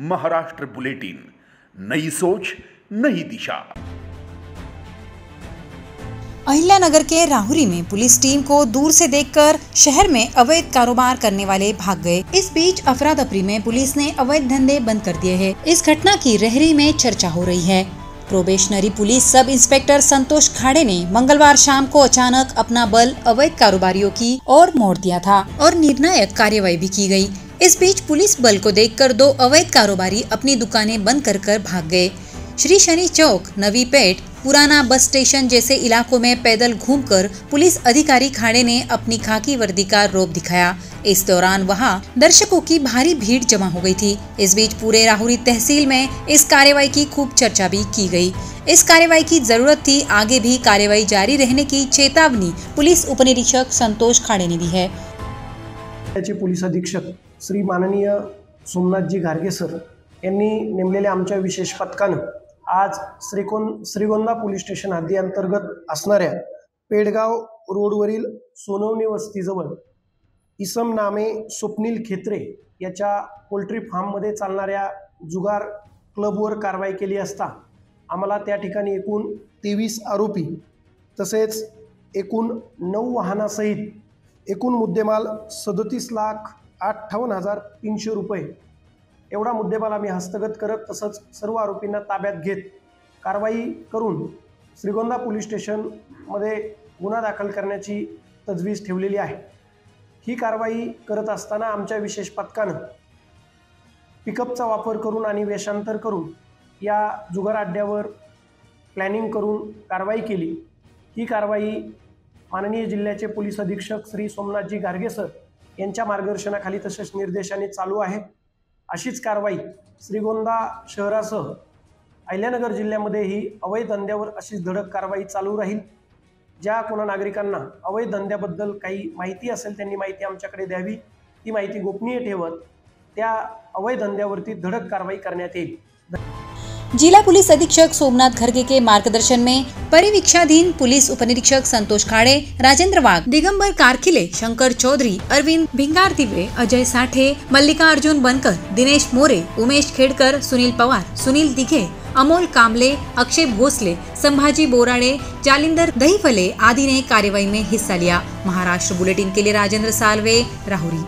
Maharashtra bulletin, नई सोच नई दिशा। अहिल्यानगर के राहुरी में पुलिस टीम को दूर से देखकर शहर में अवैध कारोबार करने वाले भाग गए। इस बीच अफरा तफरी में पुलिस ने अवैध धंधे बंद कर दिए हैं। इस घटना की रहरी में चर्चा हो रही है। Probationary police sub inspector Santosh Khade ने मंगलवार शाम को अचानक अपना बल अवैध कारोबारियों की ओर मोड़ दिया था और निर्णायक कार्रवाई भी की गई। इस बीच पुलिस बल को देखकर दो अवैध कारोबारी अपनी दुकानें बंद कर भाग गए। श्री शनि चौक, नवी पेट, पुराना बस स्टेशन जैसे इलाकों में पैदल घूमकर पुलिस अधिकारी खाड़े ने अपनी खाकी वर्दी का रौब दिखाया। इस दौरान वहां दर्शकों की भारी भीड़ जमा हो गई थी। इस बीच पूरे राहुरी तहसील में इस कार्रवाई की खूब चर्चा भी की गई। इस कार्रवाई की जरूरत थी। आगे भी कार्रवाई जारी रहने की चेतावनी पुलिस उपनिरीक्षक संतोष खाड़े ने दी है। पुलिस अधीक्षक श्री माननीय सोमनाथजी घारगे सर यांनी नेमलेल्या आमच्या विशेष पथकानं आज श्रीगोंदा पोलीस स्टेशन हद्दी अंतर्गत असणाऱ्या पेडगाव रोडवरील सोनवणी वस्तीजवळ इसम नामे स्वप्नील खेत्रे याच्या पोल्ट्री फार्ममध्ये चालणाऱ्या जुगार क्लबवर कारवाई केली असता आम्हाला त्या ठिकाणी एकूण 23 आरोपी तसेच एकूण 9 वाहनासहित एकूण मुद्देमाल 37,58,300 रुपये एवढा मुद्देमाल आम्ही हस्तगत करत तसंच सर्व आरोपींना ताब्यात घेत कारवाई करून श्रीगोंदा पोलीस स्टेशनमध्ये गुन्हा दाखल करण्याची तजवीज ठेवलेली आहे। ही कारवाई करत असताना आमच्या विशेष पथकानं पिकअपचा वापर करून आणि वेषांतर करून या जुगार अड्ड्यावर प्लॅनिंग करून कारवाई केली। ही कारवाई माननीय जिल्ह्याचे पोलीस अधीक्षक श्री सोमनाथजी घारगे सर यांच्या मार्गदर्शनाखाली तसेच निर्देशाने चालू आहे। अशीच कारवाई श्रीगोंदा शहरासह अहिल्यानगर जिल्ह्यामध्ये ही अवैध धंद्यावर अशीच धडक कारवाई चालू राहील। ज्या कोणा नागरिकांना अवैध धंद्याबद्दल काही माहिती असेल त्यांनी माहिती आमच्याकडे द्यावी। ती माहिती गोपनीय ठेवत त्या अवैध धंद्यावरती धडक कारवाई करण्यात येईल। जिला पुलिस अधीक्षक सोमनाथ घरगे के मार्गदर्शन में परिवीक्षाधीन पुलिस उपनिरीक्षक संतोष खाड़े, राजेंद्र वाघ, दिगंबर कारखिले, शंकर चौधरी, अरविंद भिंगारदिवे, अजय साठे, मल्लिकार्जुन बनकर, दिनेश मोरे, उमेश खेड़कर, सुनील पवार, सुनील दिघे, अमोल कामले, अक्षय भोसले, संभाजी बोराड़े, जालिंदर दहीफले आदि ने कार्रवाई में हिस्सा लिया। महाराष्ट्र बुलेटिन के लिए Rajendra Salve, Rahuri.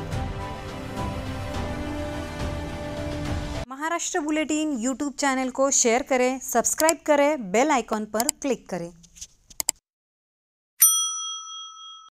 Maharashtra bulletin YouTube channel को शेयर करें, सब्सक्राइब करें, बेल आइकॉन पर क्लिक करें।